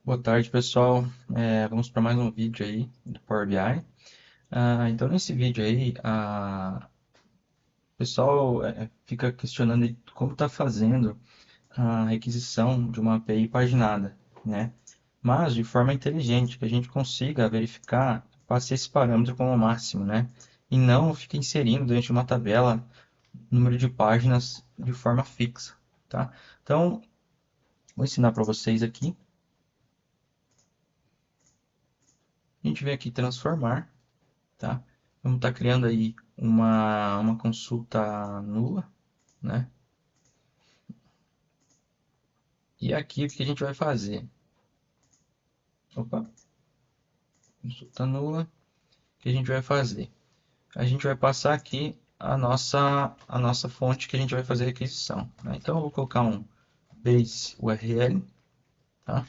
Boa tarde, pessoal. Vamos para mais um vídeo aí do Power BI. Então, nesse vídeo aí, o pessoal fica questionando aí como está fazendo a requisição de uma API paginada, né? Mas de forma inteligente, que a gente consiga verificar, passe esse parâmetro como máximo, né? E não fique inserindo dentro de uma tabela número de páginas de forma fixa, tá? Então, vou ensinar para vocês aqui. A gente vem aqui transformar. Tá? Vamos estar criando aí uma consulta nula, né? E aqui o que a gente vai fazer? Opa, consulta nula. O que a gente vai fazer? A gente vai passar aqui a nossa fonte que a gente vai fazer a requisição, né? Então eu vou colocar um base URL, tá?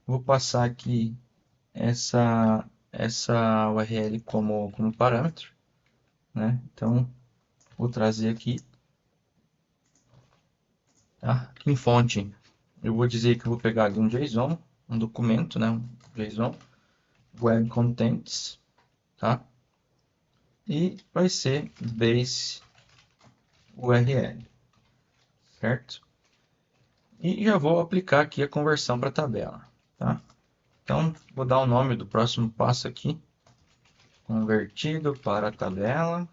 Vou passar aqui essa URL como parâmetro, né? Então vou trazer aqui, tá? Em fonte, eu vou dizer que eu vou pegar ali um JSON, um documento, né? Um JSON, web contents, tá? E vai ser base URL, certo? E já vou aplicar aqui a conversão para a tabela, tá? Então, vou dar o nome do próximo passo aqui, convertido para a tabela.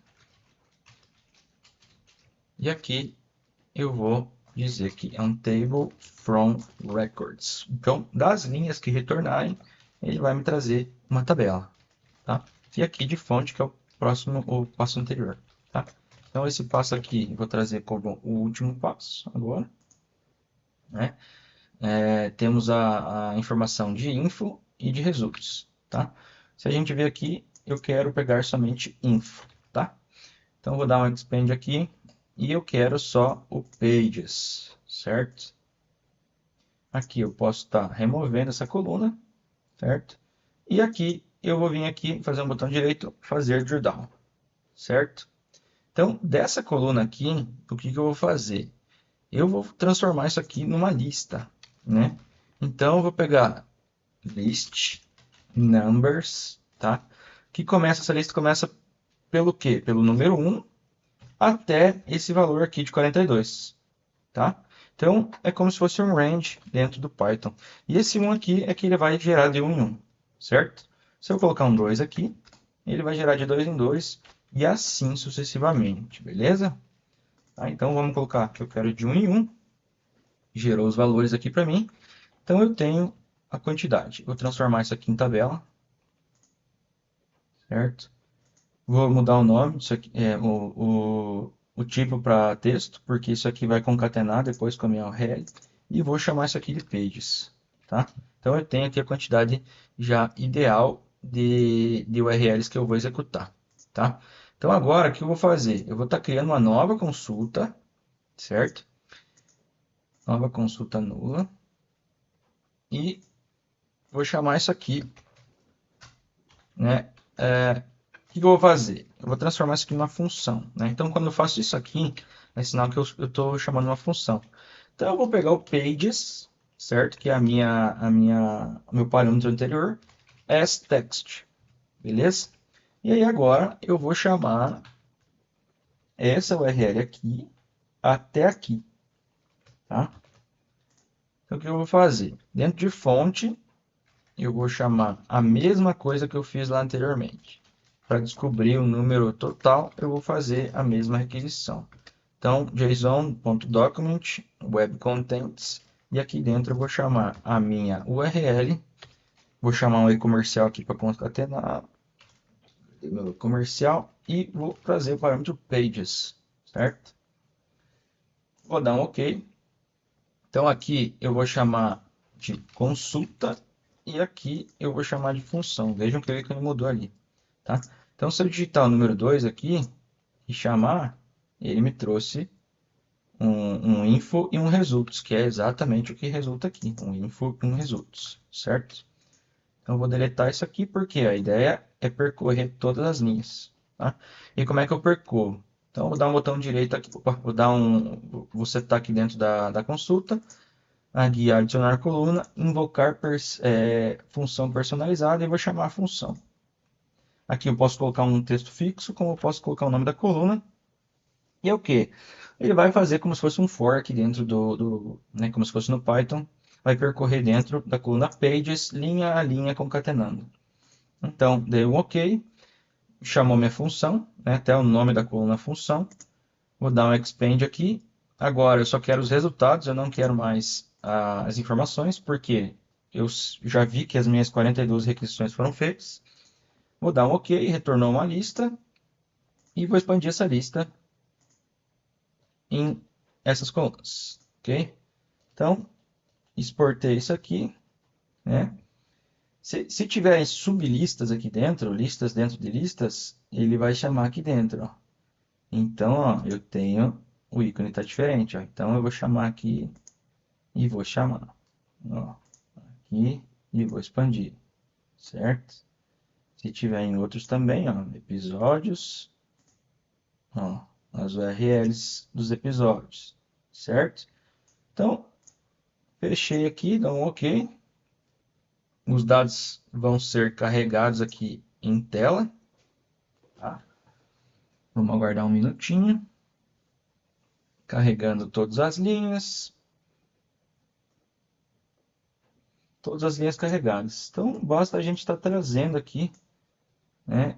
E aqui eu vou dizer que é um table from records. Então, das linhas que retornarem, ele vai me trazer uma tabela, tá? E aqui de fonte, que é o passo anterior, tá? Então, esse passo aqui, eu vou trazer como o último passo agora, né? Temos a informação de info e de results, tá? Se a gente ver aqui, eu quero pegar somente info, tá? Então, eu vou dar um expand aqui e eu quero só o pages, certo? Aqui eu posso estar removendo essa coluna, certo? E aqui eu vou vir aqui fazer um botão direito, fazer drill down, certo? Então, dessa coluna aqui, o que que eu vou fazer? Eu vou transformar isso aqui numa lista, né? Então, eu vou pegar list numbers, tá? Essa lista começa pelo quê? Pelo número 1 até esse valor aqui de 42, tá? Então, é como se fosse um range dentro do Python. E esse 1 aqui é que ele vai gerar de 1 em 1, certo? Se eu colocar um 2 aqui, ele vai gerar de 2 em 2 e assim sucessivamente, beleza? Tá? Então, vamos colocar que eu quero de 1 em 1, gerou os valores aqui para mim. Então, eu tenho a quantidade. Vou transformar isso aqui em tabela, certo? Vou mudar o nome, isso aqui, o tipo para texto, porque isso aqui vai concatenar depois com a minha URL. E vou chamar isso aqui de pages, tá? Então eu tenho aqui a quantidade já ideal de URLs que eu vou executar, tá? Então agora o que eu vou fazer? Eu vou estar criando uma nova consulta, certo? Nova consulta nula. E vou chamar isso aqui, né? O que eu vou fazer? Eu vou transformar isso aqui em uma função, né? Então, quando eu faço isso aqui, é sinal que eu estou chamando uma função. Então, eu vou pegar o pages, certo? Que é o meu parâmetro anterior, as text, beleza? E aí, agora, eu vou chamar essa URL aqui até aqui, tá? Então, o que eu vou fazer? Dentro de fonte, eu vou chamar a mesma coisa que eu fiz lá anteriormente. Para descobrir o número total, eu vou fazer a mesma requisição. Então, json.document, web contents, e aqui dentro eu vou chamar a minha URL, vou chamar um e-comercial aqui para concatenar, meu comercial, e vou trazer o parâmetro pages, certo? Vou dar um OK. Então aqui eu vou chamar de consulta e aqui eu vou chamar de função. Vejam que ele mudou ali, tá? Então se eu digitar o número 2 aqui e chamar, ele me trouxe um info e um results, que é exatamente o que resulta aqui, um info e um results, certo? Então eu vou deletar isso aqui porque a ideia é percorrer todas as linhas, tá? E como é que eu percorro? Então eu vou dar um botão direito aqui, opa, vou setar aqui dentro da consulta, a guia adicionar coluna, invocar função personalizada e vou chamar a função. Aqui eu posso colocar um texto fixo, como eu posso colocar o nome da coluna. E é o que? Ele vai fazer como se fosse um for aqui dentro né, como se fosse no Python. Vai percorrer dentro da coluna pages, linha a linha, concatenando. Então, dei um OK, chamou minha função, né, até o nome da coluna função. Vou dar um expand aqui. Agora eu só quero os resultados, eu não quero mais as informações, porque eu já vi que as minhas 42 requisições foram feitas. Vou dar um OK, retornou uma lista e vou expandir essa lista em essas colunas, ok? Então, exportei isso aqui, né? Se tiver sublistas aqui dentro, listas dentro de listas, ele vai chamar aqui dentro, ó. Então, ó, eu tenho o ícone está diferente, ó. Então eu vou chamar aqui e vou chamar, ó, aqui e vou expandir, certo? Se tiver em outros também, ó, episódios, ó, as URLs dos episódios, certo? Então, fechei aqui, dá um OK. Os dados vão ser carregados aqui em tela. Tá? Vamos aguardar um minutinho. Carregando todas as linhas. Todas as linhas carregadas. Então, basta a gente estar trazendo aqui, né,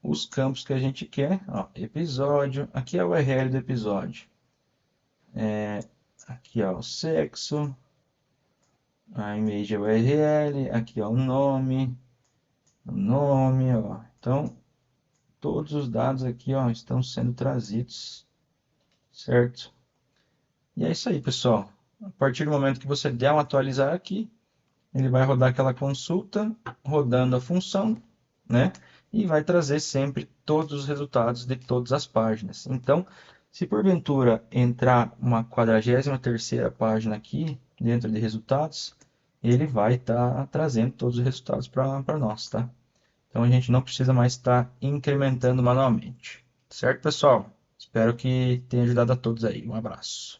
os campos que a gente quer. Ó, episódio. Aqui é a URL do episódio. Aqui ó, o sexo. A image é a URL. Aqui ó, o nome. O nome, ó. Então, todos os dados aqui ó, estão sendo trazidos, certo? E é isso aí, pessoal. A partir do momento que você der um atualizar aqui, ele vai rodar aquela consulta, rodando a função, né? E vai trazer sempre todos os resultados de todas as páginas. Então, se porventura entrar uma 43ª página aqui, dentro de resultados, ele vai estar trazendo todos os resultados para nós, tá? Então, a gente não precisa mais estar incrementando manualmente. Certo, pessoal? Espero que tenha ajudado a todos aí. Um abraço.